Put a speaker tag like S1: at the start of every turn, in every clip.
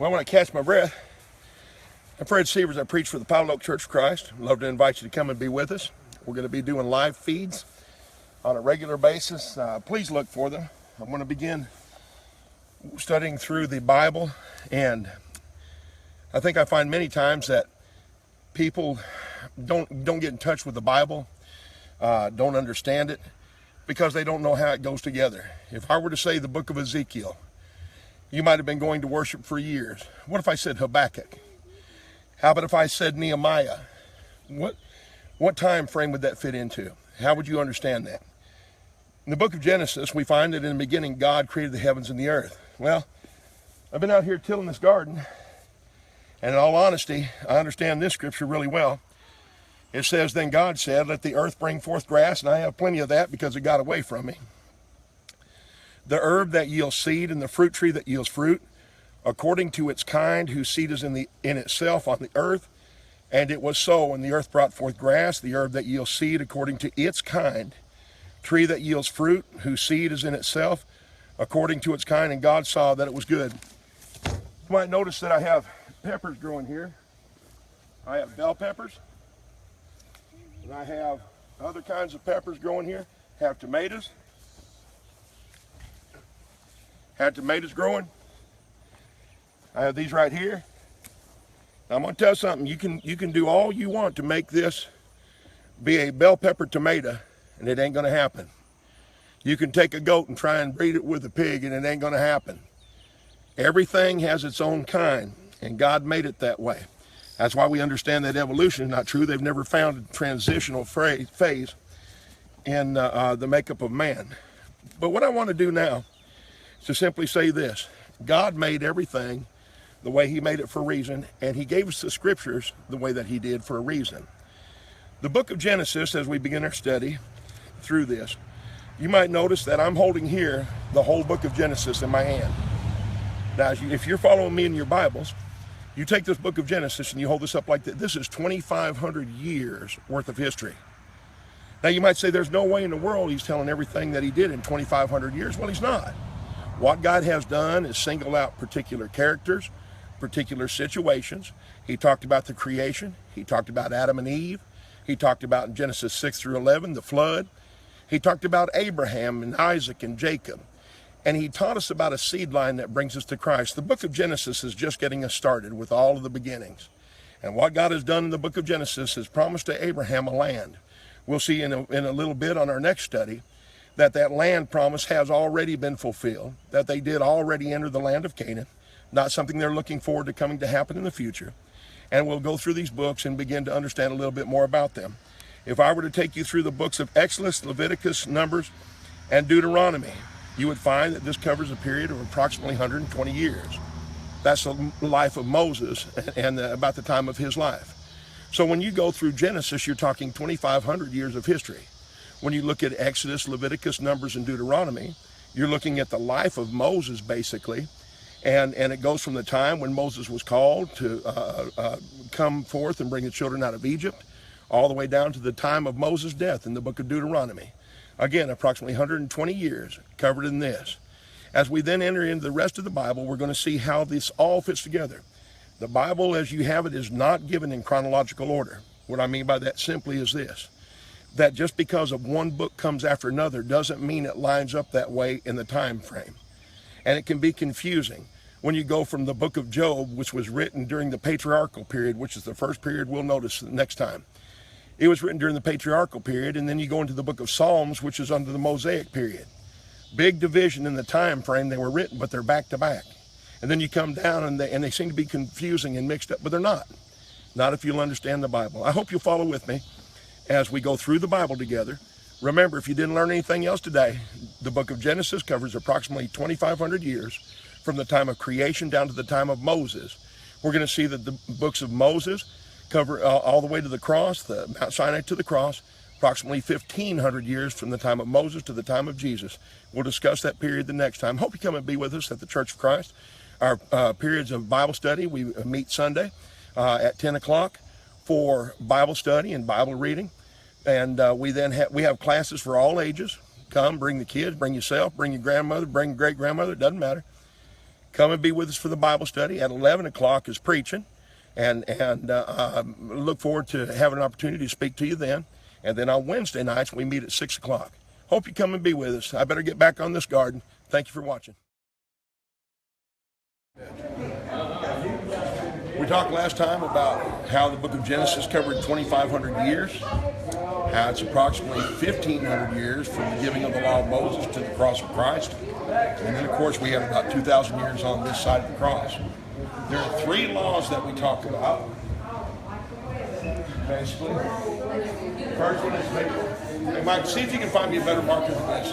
S1: Well, when I catch my breath, I'm Fred Seavers. I preach for the Powell Oak Church of Christ. I'd love to invite you to come and be with us. We're going to be doing live feeds on a regular basis. Please look for them. I'm going to begin studying through the Bible, and I think I find many times that people don't get in touch with the Bible, don't understand it, because they don't know how it goes together. If I were to say the book of Ezekiel, you might have been going to worship for years. What if I said Habakkuk? How about if I said Nehemiah? What time frame would that fit into? How would you understand that? In the book of Genesis, we find that in the beginning, God created the heavens and the earth. Well, I've been out here tilling this garden, and in all honesty, I understand this scripture really well. It says, then God said, let the earth bring forth grass, and I have plenty of that because it got away from me. The herb that yields seed and the fruit tree that yields fruit, according to its kind, whose seed is in itself on the earth. And it was so, and the earth brought forth grass, the herb that yields seed according to its kind, tree that yields fruit, whose seed is in itself, according to its kind, and God saw that it was good. You might notice that I have peppers growing here. I have bell peppers, and I have other kinds of peppers growing here. I have tomatoes. Had tomatoes growing. I have these right here. Now I'm going to tell you something. You can do all you want to make this be a bell pepper tomato, and it ain't going to happen. You can take a goat and try and breed it with a pig, and it ain't going to happen. Everything has its own kind, and God made it that way. That's why we understand that evolution is not true. They've never found a transitional phase in the makeup of man. But what I want to do now is to simply say this. God made everything the way he made it for a reason, and he gave us the scriptures the way that he did for a reason. The book of Genesis, as we begin our study through this, you might notice that I'm holding here the whole book of Genesis in my hand. Now, if you're following me in your Bibles, you take this book of Genesis and you hold this up like this. This is 2,500 years worth of history. Now, you might say there's no way in the world he's telling everything that he did in 2,500 years. Well, he's not. What God has done is single out particular characters, particular situations. He talked about the creation. He talked about Adam and Eve. He talked about in Genesis 6 through 11, the flood. He talked about Abraham and Isaac and Jacob. And he taught us about a seed line that brings us to Christ. The book of Genesis is just getting us started with all of the beginnings. And what God has done in the book of Genesis is promised to Abraham a land. We'll see in a little bit on our next study that land promise has already been fulfilled, that they did already enter the land of Canaan, not something they're looking forward to coming to happen in the future. And we'll go through these books and begin to understand a little bit more about them. If I were to take you through the books of Exodus, Leviticus, Numbers, and Deuteronomy, you would find that this covers a period of approximately 120 years. That's the life of Moses and about the time of his life. So when you go through Genesis, you're talking 2,500 years of history. When you look at Exodus, Leviticus, Numbers, and Deuteronomy, you're looking at the life of Moses, basically. And it goes from the time when Moses was called to come forth and bring the children out of Egypt, all the way down to the time of Moses' death in the book of Deuteronomy. Again, approximately 120 years covered in this. As we then enter into the rest of the Bible, we're going to see how this all fits together. The Bible, as you have it, is not given in chronological order. What I mean by that simply is this, that just because of one book comes after another doesn't mean it lines up that way in the time frame. And it can be confusing when you go from the book of Job, which was written during the patriarchal period, which is the first period we'll notice the next time. It was written during the patriarchal period, and then you go into the book of Psalms, which is under the Mosaic period. Big division in the time frame they were written, but they're back to back. And then you come down and they seem to be confusing and mixed up, but they're not. Not if you'll understand the Bible. I hope you'll follow with me as we go through the Bible together. Remember, if you didn't learn anything else today, the book of Genesis covers approximately 2,500 years from the time of creation down to the time of Moses. We're going to see that the books of Moses cover all the way to the cross, the Mount Sinai to the cross, approximately 1,500 years from the time of Moses to the time of Jesus. We'll discuss that period the next time. Hope you come and be with us at the Church of Christ. Our periods of Bible study, we meet Sunday at 10 o'clock for Bible study and Bible reading. And we have classes for all ages. Come, bring the kids, bring yourself, bring your grandmother, bring your great-grandmother, it doesn't matter. Come and be with us for the Bible study. At 11 o'clock is preaching. And look forward to having an opportunity to speak to you then. And then on Wednesday nights, we meet at 6 o'clock. Hope you come and be with us. I better get back on this garden. Thank you for watching. We talked last time about how the book of Genesis covered 2,500 years, how it's approximately 1,500 years from the giving of the law of Moses to the cross of Christ. And then, of course, we have about 2,000 years on this side of the cross. There are 3 laws that we talk about. Basically, first one is hey, Mike, see if you can find me a better marker than this.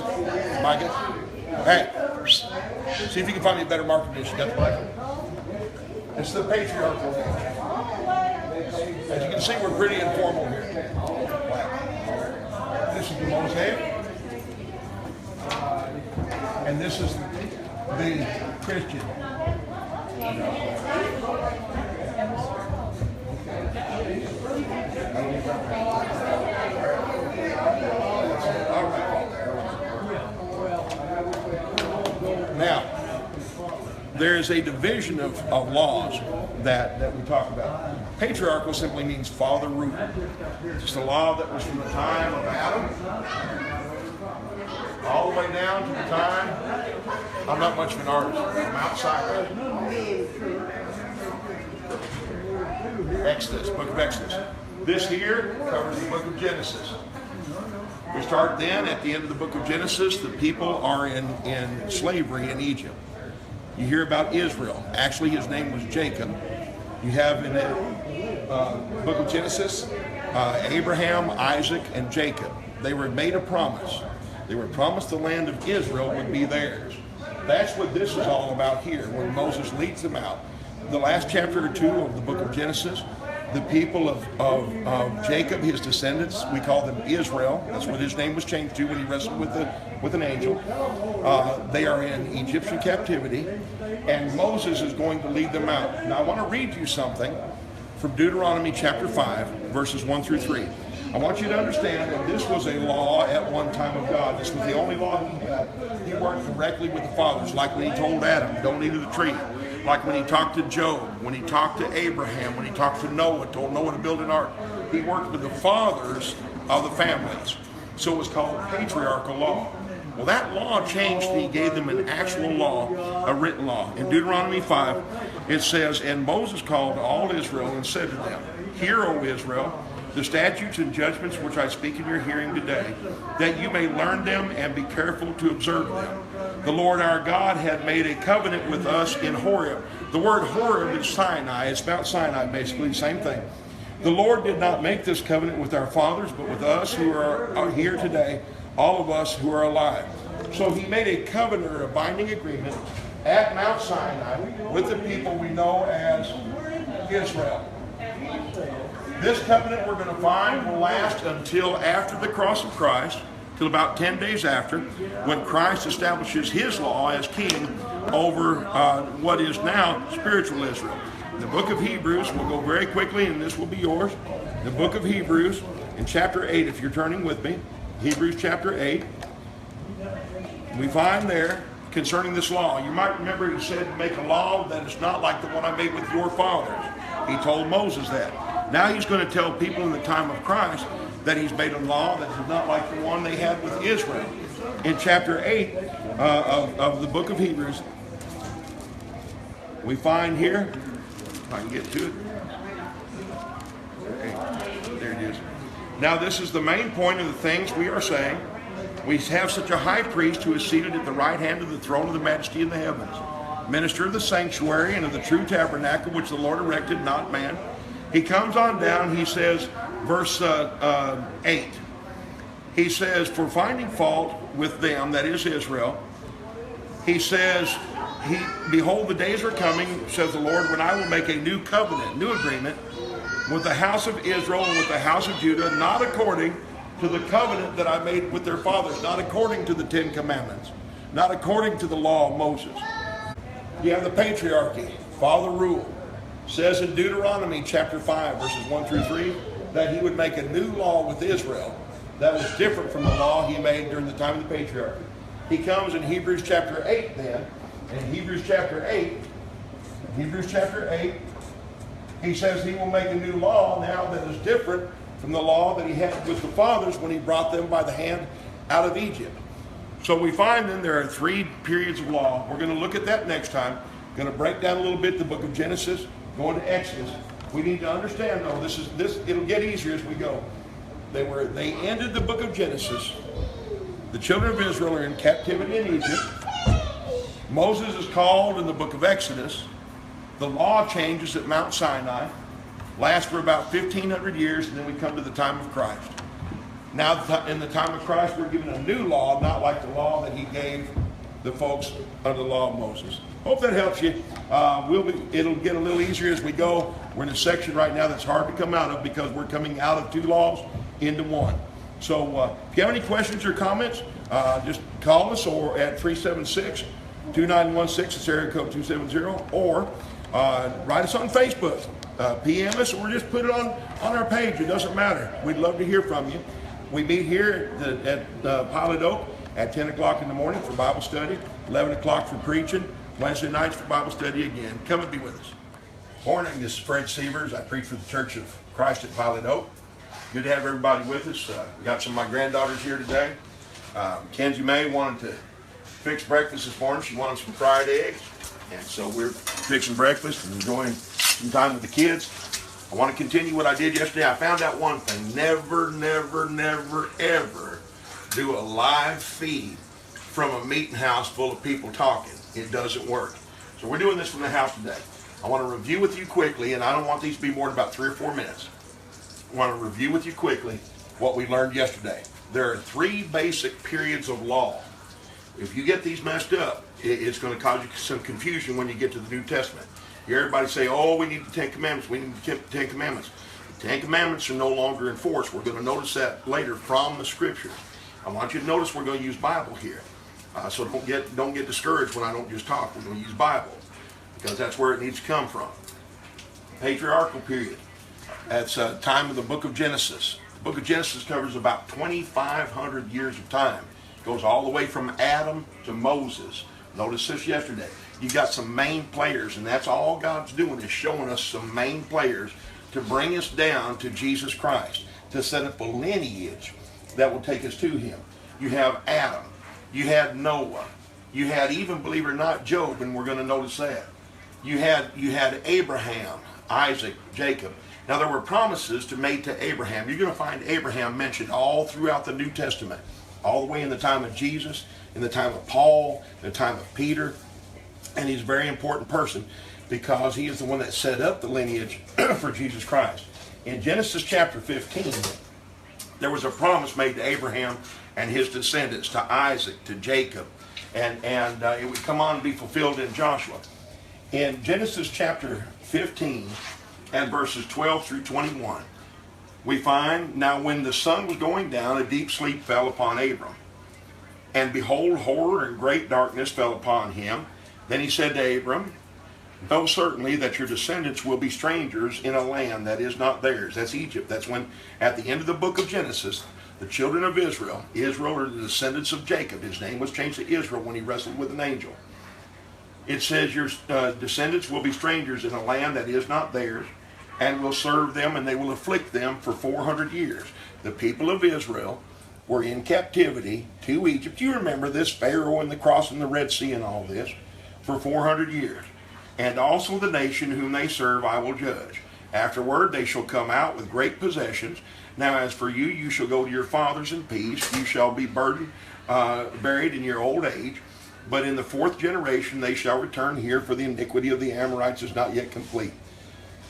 S1: Micah, hey, see if you can find me a better marker than this. You got the mic? It's the patriarchal law. As you can see, we're pretty informal here. This is the Mosaic, and this is the Christian. Now, there is a division of laws that we talk about. Patriarchal simply means father root. It's a law that was from the time of Adam all the way down to the time. I'm not much of an artist. I'm outside. Exodus, book of Exodus. This here covers the book of Genesis. We start then at the end of the book of Genesis. The people are in slavery in Egypt. You hear about Israel. Actually, his name was Jacob. You have in the book of Genesis, Abraham, Isaac, and Jacob. They were made a promise. They were promised the land of Israel would be theirs. That's what this is all about here, when Moses leads them out. The last chapter or 2 of the book of Genesis, the people of Jacob, his descendants, we call them Israel. That's what his name was changed to when he wrestled with an angel. They are in Egyptian captivity, and Moses is going to lead them out. Now I want to read you something from Deuteronomy chapter 5, verses 1 through 3. I want you to understand that this was a law at one time of God. This was the only law he had. He worked directly with the fathers, like when he told Adam, don't eat of the tree. Like when he talked to Job, when he talked to Abraham, when he talked to Noah, told Noah to build an ark. He worked with the fathers of the families. So it was called patriarchal law. Well, that law changed and he gave them an actual law, a written law. In Deuteronomy 5, it says, and Moses called all Israel and said to them, hear, O Israel, the statutes and judgments which I speak in your hearing today, that you may learn them and be careful to observe them. The Lord our God had made a covenant with us in Horeb. The word Horeb is Sinai. It's Mount Sinai, basically, the same thing. The Lord did not make this covenant with our fathers, but with us who are here today, all of us who are alive. So he made a covenant or a binding agreement at Mount Sinai with the people we know as Israel. This covenant we're going to find will last until after the cross of Christ, till about 10 days after, when Christ establishes his law as king over what is now spiritual Israel. The book of Hebrews, we'll go very quickly, and this will be yours. The book of Hebrews, in chapter 8, if you're turning with me, Hebrews chapter 8, we find there concerning this law. You might remember he said, make a law that is not like the one I made with your fathers. He told Moses that. Now he's going to tell people in the time of Christ that he's made a law that is not like the one they had with Israel. In chapter 8 of the book of Hebrews, we find here, if I can get to it. Okay, there it is. Now this is the main point of the things we are saying. We have such a high priest who is seated at the right hand of the throne of the majesty in the heavens, minister of the sanctuary and of the true tabernacle which the Lord erected, not man. He comes on down, he says, verse 8, he says, for finding fault with them, that is Israel, he says, behold, the days are coming, says the Lord, when I will make a new covenant, new agreement, with the house of Israel and with the house of Judah, not according to the covenant that I made with their fathers, not according to the 10 commandments, not according to the law of Moses. You have the patriarchy, father rule. Says in Deuteronomy chapter 5, verses 1 through 3, that he would make a new law with Israel that was different from the law he made during the time of the patriarchy. He comes in Hebrews chapter 8 then, In Hebrews chapter 8, he says he will make a new law now that is different from the law that he had with the fathers when he brought them by the hand out of Egypt. So we find then there are 3 periods of law. We're going to look at that next time. Going to break down a little bit the book of Genesis, going to Exodus. We need to understand though, it'll get easier as we go. They ended the book of Genesis. The children of Israel are in captivity in Egypt. Moses is called in the book of Exodus. The law changes at Mount Sinai, lasts for about 1,500 years, and then we come to the time of Christ. Now, in the time of Christ, we're given a new law, not like the law that he gave the folks under the law of Moses. Hope that helps you. It'll get a little easier as we go. We're in a section right now that's hard to come out of because we're coming out of 2 laws into 1. So if you have any questions or comments, just call us or at 376-2916, it's area code 270, or write us on Facebook, PM us, or just put it on our page. It doesn't matter. We'd love to hear from you. We meet here at Pilot Oak at 10 o'clock in the morning for Bible study, 11 o'clock for preaching, Wednesday nights for Bible study again. Come and be with us. Morning, this is Fred Seavers. I preach for the Church of Christ at Pilot Oak. Good to have everybody with us. We got some of my granddaughters here today. Kenzie May wanted to fix breakfast this morning. She wanted some fried eggs. And so we're fixing breakfast and enjoying some time with the kids. I want to continue what I did yesterday. I found out one thing. Never, ever do a live feed from a meeting house full of people talking. It doesn't work. So we're doing this from the house today. I want to review with you quickly, and I don't want these to be more than about 3 or 4 minutes. I want to review with you quickly what we learned yesterday. There are 3 basic periods of law. If you get these messed up, it's going to cause you some confusion when you get to the New Testament. You hear everybody say, oh, we need the 10 Commandments. We need the 10 Commandments. The 10 Commandments are no longer in force. We're going to notice that later from the Scriptures. I want you to notice we're going to use Bible here. So don't get discouraged when I don't just talk. We're going to use Bible because that's where it needs to come from. Patriarchal period. That's time of the book of Genesis. The book of Genesis covers about 2,500 years of time. It goes all the way from Adam to Moses. Notice this yesterday. You got some main players, and that's all God's doing is showing us some main players to bring us down to Jesus Christ, to set up a lineage that will take us to Him. You have Adam. You had Noah. You had, even believe it or not, Job, and we're going to notice that. You had Abraham, Isaac, Jacob. Now there were promises made to Abraham. You're going to find Abraham mentioned all throughout the New Testament, all the way in the time of Jesus, in the time of Paul, in the time of Peter. And he's a very important person because he is the one that set up the lineage for Jesus Christ. In Genesis chapter 15, there was a promise made to Abraham and his descendants, to Isaac, to Jacob, and it would come on and be fulfilled in Joshua. In Genesis chapter 15 and verses 12 through 21, we find, now when the sun was going down, a deep sleep fell upon Abram. And behold, horror and great darkness fell upon him. Then he said to Abram, know certainly that your descendants will be strangers in a land that is not theirs. That's Egypt. That's when, at the end of the book of Genesis, the children of Israel are the descendants of Jacob. His name was changed to Israel when he wrestled with an angel. It says your descendants will be strangers in a land that is not theirs, and will serve them, and they will afflict them for 400 years. The people of Israel were in captivity to Egypt. You remember this, Pharaoh and the crossing the Red Sea and all this, for 400 years. And also the nation whom they serve I will judge. Afterward they shall come out with great possessions. Now as for you, you shall go to your fathers in peace. You shall be buried in your old age. But in the 4th generation they shall return here, for the iniquity of the Amorites is not yet complete.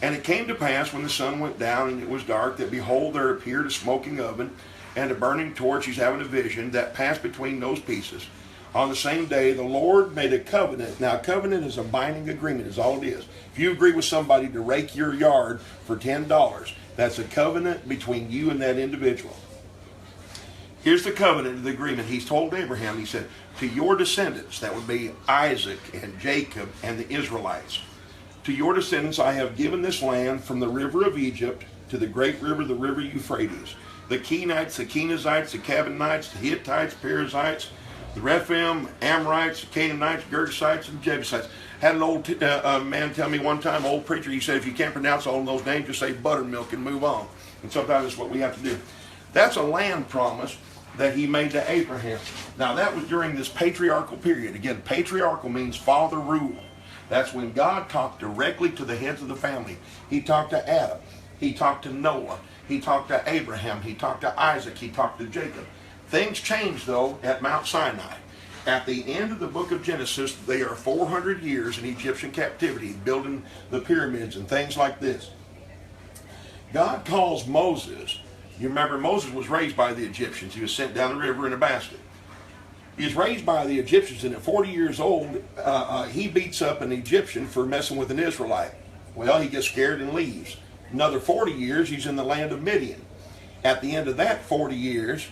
S1: And it came to pass when the sun went down and it was dark, that behold, there appeared a smoking oven and a burning torch. He's having a vision that passed between those pieces. On the same day, the Lord made a covenant. Now, a covenant is a binding agreement, is all it is. If you agree with somebody to rake your yard for $10, that's a covenant between you and that individual. Here's the covenant, the agreement. He's told Abraham, he said, to your descendants, that would be Isaac and Jacob and the Israelites, to your descendants I have given this land from the river of Egypt to the great river, the river Euphrates. The Kenites, the Kenizzites, the Canaanites, the Hittites, Perizzites, The Rephaim, Amorites, Canaanites, Girgashites, and Jebusites. Had an old man tell me one time, old preacher, he said, if you can't pronounce all of those names, just say buttermilk and move on. And sometimes that's what we have to do. That's a land promise that he made to Abraham. Now that was during this patriarchal period. Again, patriarchal means father rule. That's when God talked directly to the heads of the family. He talked to Adam. He talked to Noah. He talked to Abraham. He talked to Isaac. He talked to Jacob. Things changed, though, at Mount Sinai. At the end of the book of Genesis, they are 400 years in Egyptian captivity, building the pyramids and things like this. God calls Moses. You remember, Moses was raised by the Egyptians. He was sent down the river in a basket. He was raised by the Egyptians, and at 40 years old, he beats up an Egyptian for messing with an Israelite. Well, he gets scared and leaves. Another 40 years, he's in the land of Midian. At the end of that 40 years,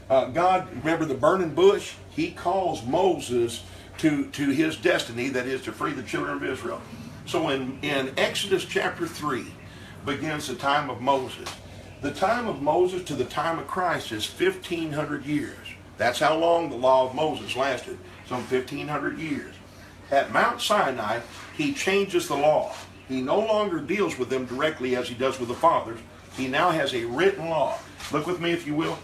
S1: God, remember the burning bush? He calls Moses to his destiny, that is to free the children of Israel. So in Exodus chapter 3 begins the time of Moses. The time of Moses to the time of Christ is 1,500 years. That's how long the law of Moses lasted, some 1,500 years. At Mount Sinai, he changes the law. He no longer deals with them directly as he does with the fathers. He now has a written law. Look with me, if you will,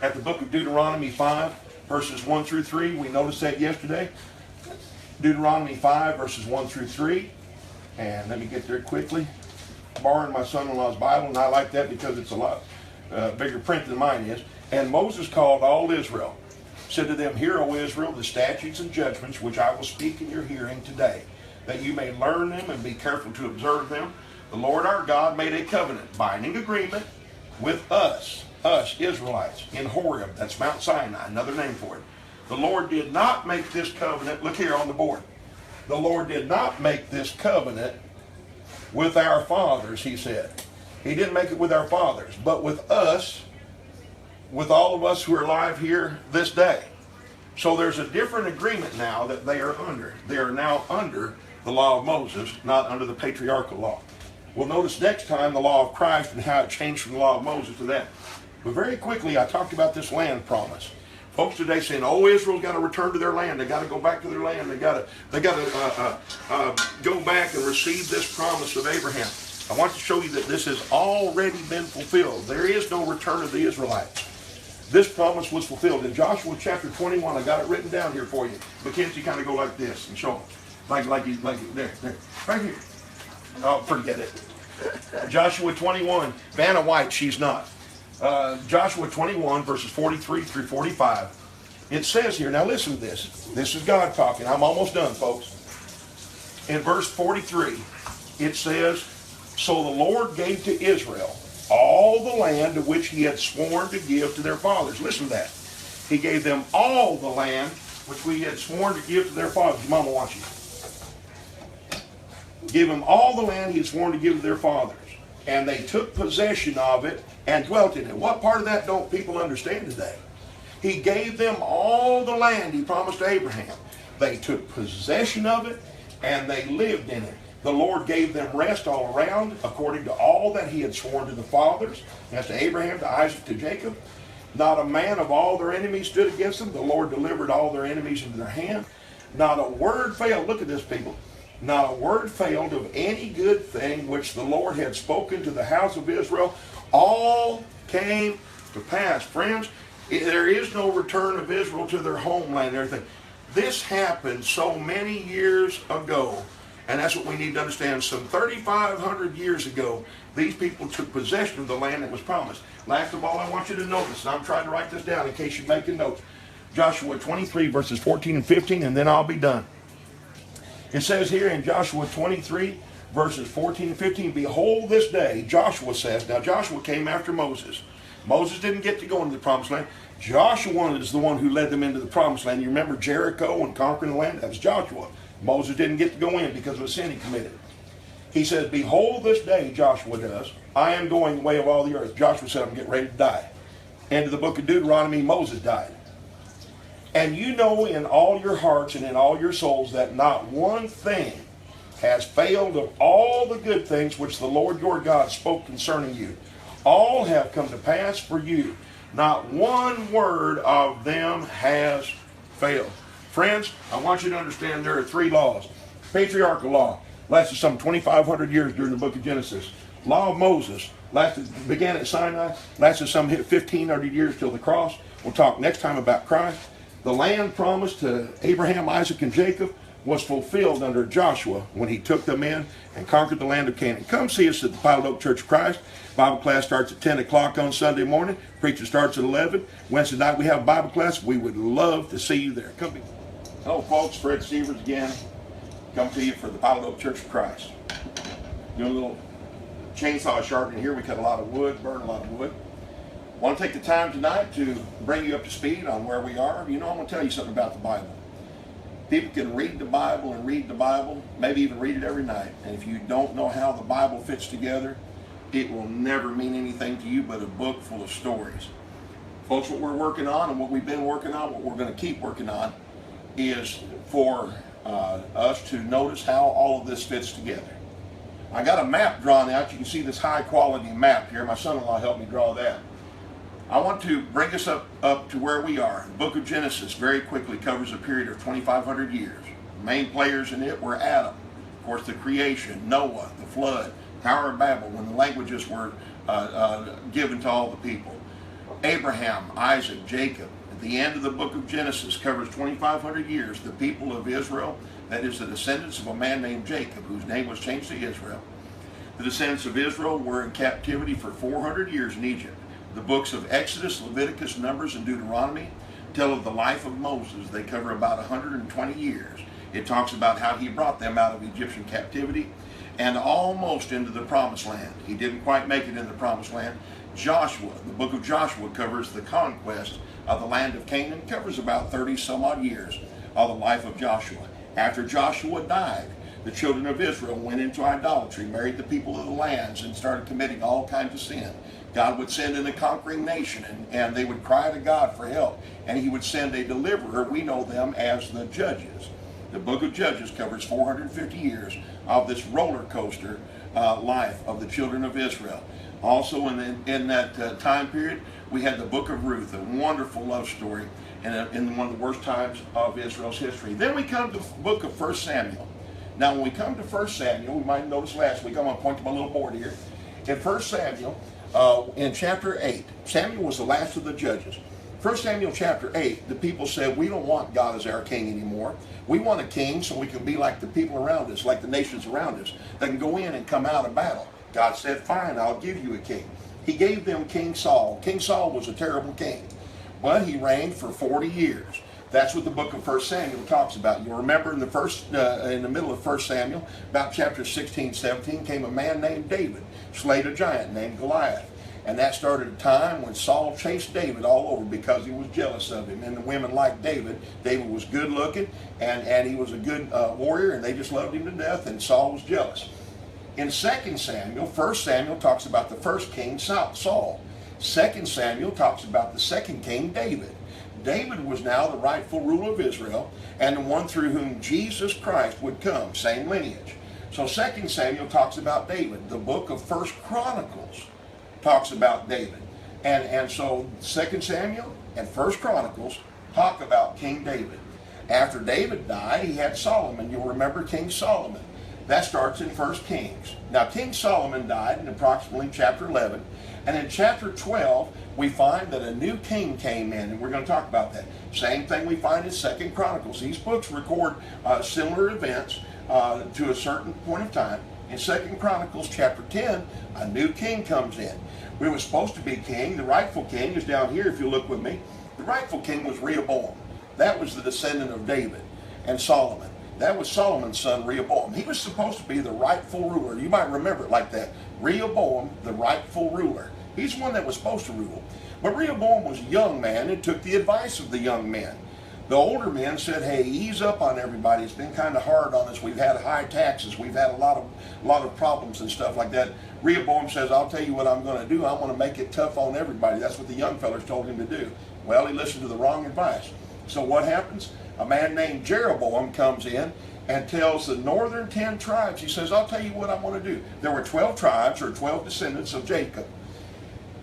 S1: at the book of Deuteronomy 5, verses 1 through 3. We noticed that yesterday. Deuteronomy 5, verses 1 through 3. And let me get there quickly. Borrowing my son-in-law's Bible, and I like that because it's a lot bigger print than mine is. And Moses called all Israel, said to them, Hear, O Israel, the statutes and judgments which I will speak in your hearing today, that you may learn them and be careful to observe them. The Lord our God made a covenant, binding agreement with us Israelites, in Horeb, that's Mount Sinai, another name for it. The Lord did not make this covenant, look here on the board. The Lord did not make this covenant with our fathers, he said. He didn't make it with our fathers, but with us, with all of us who are alive here this day. So there's a different agreement now that they are under. They are now under the law of Moses, not under the patriarchal law. We'll notice next time the law of Christ and how it changed from the law of Moses to that. But very quickly, I talked about this land promise. Folks today saying, "Oh, Israel's got to return to their land. They got to go back to their land. They got to go back and receive this promise of Abraham." I want to show you that this has already been fulfilled. There is no return of the Israelites. This promise was fulfilled in Joshua chapter 21. I got it written down here for you. Mackenzie, kind of go like this and show them, like there, right here. Oh, forget it. Joshua 21. Vanna White, she's not. Joshua 21, verses 43 through 45. It says here, now listen to this. This is God talking. I'm almost done, folks. In verse 43, it says, So the Lord gave to Israel all the land to which he had sworn to give to their fathers. Listen to that. He gave them all the land which we had sworn to give to their fathers. Your mama wants you. Give them all the land he had sworn to give to their fathers. And they took possession of it and dwelt in it. What part of that don't people understand today? He gave them all the land he promised to Abraham. They took possession of it and they lived in it. The Lord gave them rest all around according to all that he had sworn to the fathers. That's to Abraham, to Isaac, to Jacob. Not a man of all their enemies stood against them. The Lord delivered all their enemies into their hand. Not a word failed. Look at this, people. Not a word failed of any good thing which the Lord had spoken to the house of Israel. All came to pass. Friends, there is no return of Israel to their homeland and everything. This happened so many years ago. And that's what we need to understand. Some 3,500 years ago, these people took possession of the land that was promised. Last of all, I want you to notice, and I'm trying to write this down in case you're making notes. Joshua 23, verses 14 and 15, and then I'll be done. It says here in Joshua 23, verses 14 and 15, Behold this day, Joshua says. Now Joshua came after Moses. Moses didn't get to go into the promised land. Joshua is the one who led them into the promised land. You remember Jericho and conquering the land? That was Joshua. Moses didn't get to go in because of a sin he committed. He says, Behold this day, Joshua does, I am going the way of all the earth. Joshua said, I'm getting ready to die. End of the book of Deuteronomy, Moses died. And you know in all your hearts and in all your souls that not one thing has failed of all the good things which the Lord your God spoke concerning you. All have come to pass for you. Not one word of them has failed. Friends, I want you to understand there are three laws. Patriarchal law lasted some 2,500 years during the book of Genesis. Law of Moses began at Sinai, lasted some 1,500 years till the cross. We'll talk next time about Christ. The land promised to Abraham, Isaac, and Jacob was fulfilled under Joshua when he took them in and conquered the land of Canaan. Come see us at the Pilot Oak Church of Christ. Bible class starts at 10 o'clock on Sunday morning. Preaching starts at 11. Wednesday night we have Bible class. We would love to see you there. Come. Hello folks, Fred Seavers again. Come to you for the Pilot Oak Church of Christ. Doing a little chainsaw sharpening here. We cut a lot of wood, burn a lot of wood. Want to take the time tonight to bring you up to speed on where we are. You know, I'm going to tell you something about the Bible. People can read the Bible and read the Bible, maybe even read it every night. And if you don't know how the Bible fits together, it will never mean anything to you but a book full of stories. Folks, what we're working on and what we've been working on, what we're going to keep working on, is for us to notice how all of this fits together. I got a map drawn out. You can see this high quality map here. My son-in-law helped me draw that. I want to bring us up to where we are. The book of Genesis very quickly covers a period of 2,500 years. The main players in it were Adam, of course the creation, Noah, the flood, Tower of Babel, when the languages were given to all the people. Abraham, Isaac, Jacob. At the end of the book of Genesis covers 2,500 years. The people of Israel, that is the descendants of a man named Jacob, whose name was changed to Israel. The descendants of Israel were in captivity for 400 years in Egypt. The books of Exodus, Leviticus, Numbers, and Deuteronomy tell of the life of Moses. They cover about 120 years. It talks about how he brought them out of Egyptian captivity and almost into the promised land. He didn't quite make it in the promised land. Joshua, the book of Joshua covers the conquest of the land of Canaan, covers about 30 some odd years of the life of Joshua. After Joshua died, the children of Israel went into idolatry, married the people of the lands, and started committing all kinds of sin. God would send in a conquering nation, and they would cry to God for help, and he would send a deliverer. We know them as the Judges. The book of Judges covers 450 years of this roller coaster life of the children of Israel. Also in that time period, we had the book of Ruth, a wonderful love story in one of the worst times of Israel's history. Then we come to the book of 1 Samuel. Now when we come to 1 Samuel, we might notice last week, I'm going to point to my little board here. In 1 Samuel, in chapter 8, Samuel was the last of the judges. 1 Samuel chapter 8, the people said, we don't want God as our king anymore. We want a king so we can be like the people around us, like the nations around us, that can go in and come out of battle. God said, fine, I'll give you a king. He gave them King Saul. King Saul was a terrible king, but he reigned for 40 years. That's what the book of 1 Samuel talks about. You'll remember in the middle of 1 Samuel, about chapter 16, 17, came a man named David, slayed a giant named Goliath. And that started a time when Saul chased David all over because he was jealous of him. And the women liked David. David was good looking and he was a good warrior, and they just loved him to death, and Saul was jealous. In 2 Samuel, 1 Samuel talks about the first king, Saul. 2 Samuel talks about the second king, David. David was now the rightful ruler of Israel and the one through whom Jesus Christ would come, same lineage. So 2 Samuel talks about David. The book of 1 Chronicles talks about David. And so 2 Samuel and 1 Chronicles talk about King David. After David died, he had Solomon. You'll remember King Solomon. That starts in 1 Kings. Now King Solomon died in approximately chapter 11. And in chapter 12, we find that a new king came in, and we're going to talk about that. Same thing we find in 2 Chronicles. These books record similar events to a certain point of time. In 2 Chronicles chapter 10, a new king comes in. We were supposed to be king. The rightful king is down here, if you look with me. The rightful king was Rehoboam. That was the descendant of David and Solomon. That was Solomon's son, Rehoboam. He was supposed to be the rightful ruler. You might remember it like that. Rehoboam, the rightful ruler. He's the one that was supposed to rule. But Rehoboam was a young man and took the advice of the young men. The older men said, hey, ease up on everybody. It's been kind of hard on us. We've had high taxes. We've had a lot of problems and stuff like that. Rehoboam says, I'll tell you what I'm going to do. I'm going to make it tough on everybody. That's what the young fellas told him to do. Well, he listened to the wrong advice. So what happens? A man named Jeroboam comes in and tells the northern 10 tribes, he says, I'll tell you what I'm going to do. There were 12 tribes, or 12 descendants of Jacob.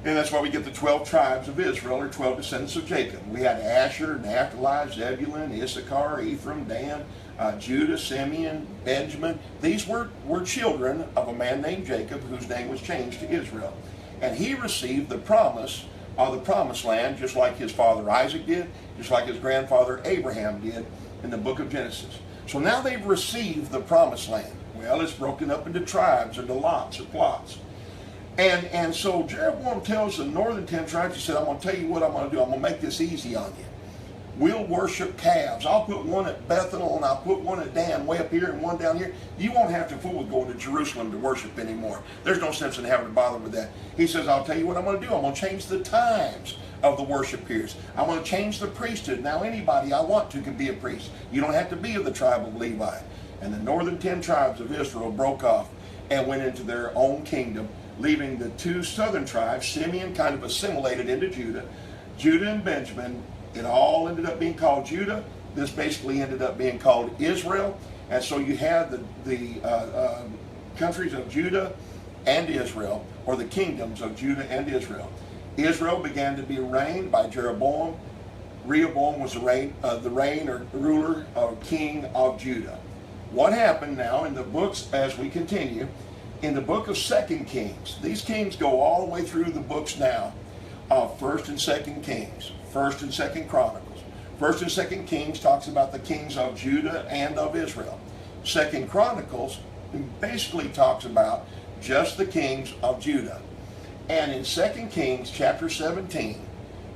S1: And that's why we get the 12 tribes of Israel, or 12 descendants of Jacob. We had Asher, Naphtali, Zebulun, Issachar, Ephraim, Dan, Judah, Simeon, Benjamin. These were children of a man named Jacob, whose name was changed to Israel. And he received the promise of the promised land, just like his father Isaac did, just like his grandfather Abraham did in the book of Genesis. So now they've received the promised land. Well, it's broken up into tribes, into lots or plots. And so Jeroboam tells the northern 10 tribes, he said, I'm going to tell you what I'm going to do. I'm going to make this easy on you. We'll worship calves. I'll put one at Bethel, and I'll put one at Dan way up here and one down here. You won't have to fool with going to Jerusalem to worship anymore. There's no sense in having to bother with that. He says, I'll tell you what I'm going to do. I'm going to change the times of the worship periods. I'm going to change the priesthood. Now anybody I want to can be a priest. You don't have to be of the tribe of Levi. And the northern 10 tribes of Israel broke off and went into their own kingdom, leaving the 2 southern tribes. Simeon kind of assimilated into Judah. Judah and Benjamin, it all ended up being called Judah. This basically ended up being called Israel. And so you had the countries of Judah and Israel, or the kingdoms of Judah and Israel. Israel began to be reigned by Jeroboam. Rehoboam was the reign or ruler or king of Judah. What happened now in the books as we continue? In the book of 2 Kings, these kings go all the way through the books now of 1st and 2nd Kings, 1st and 2nd Chronicles. 1st and 2nd Kings talks about the kings of Judah and of Israel. 2nd Chronicles basically talks about just the kings of Judah. And in 2 Kings chapter 17,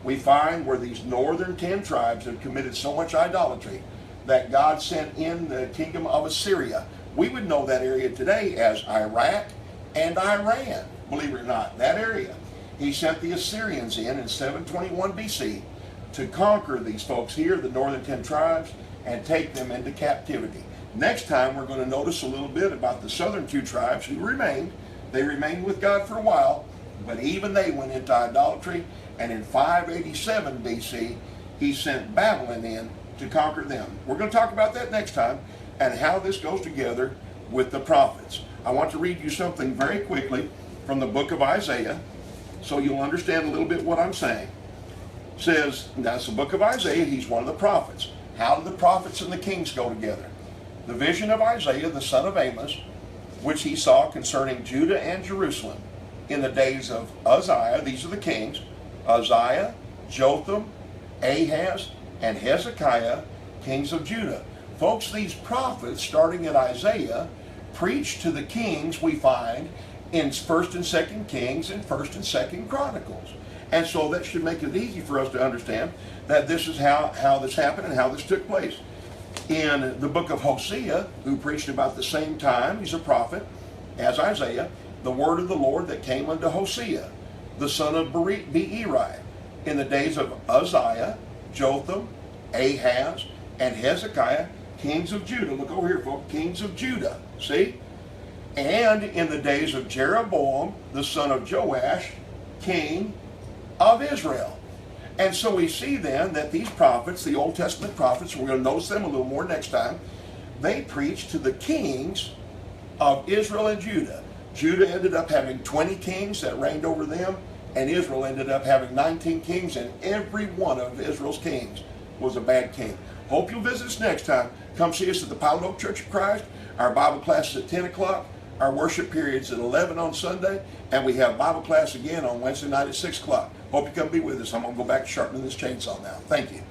S1: we find where these northern 10 tribes have committed so much idolatry that God sent in the kingdom of Assyria. We would know that area today as Iraq and Iran, believe it or not, that area. He sent the Assyrians in 721 BC to conquer these folks here, the northern 10 tribes, and take them into captivity. Next time we're going to notice a little bit about the southern 2 tribes who remained. They remained with God for a while, but even they went into idolatry, and in 587 BC, he sent Babylon in to conquer them. We're going to talk about that next time, and how this goes together with the prophets. I want to read you something very quickly from the book of Isaiah, so you'll understand a little bit what I'm saying. It says, that's the book of Isaiah, he's one of the prophets. How do the prophets and the kings go together? The vision of Isaiah, the son of Amos, which he saw concerning Judah and Jerusalem in the days of Uzziah, these are the kings, Uzziah, Jotham, Ahaz, and Hezekiah, kings of Judah. Folks, these prophets, starting at Isaiah, preach to the kings we find in 1st and 2nd Kings and 1st and 2nd Chronicles. And so that should make it easy for us to understand that this is how this happened and how this took place. In the book of Hosea, who preached about the same time, he's a prophet, as Isaiah, the word of the Lord that came unto Hosea, the son of Beeri, in the days of Uzziah, Jotham, Ahaz, and Hezekiah, kings of Judah. Look over here, folks, kings of Judah, see? And in the days of Jeroboam, the son of Joash, king of Israel. And so we see then that these prophets, the Old Testament prophets, we're going to notice them a little more next time, they preached to the kings of Israel and Judah. Judah ended up having 20 kings that reigned over them, and Israel ended up having 19 kings, and every one of Israel's kings was a bad king. Hope you'll visit us next time. Come see us at the Palo Oak Church of Christ. Our Bible class is at 10 o'clock. Our worship period's at 11 on Sunday. And we have Bible class again on Wednesday night at 6 o'clock. Hope you come be with us. I'm going to go back to sharpening this chainsaw now. Thank you.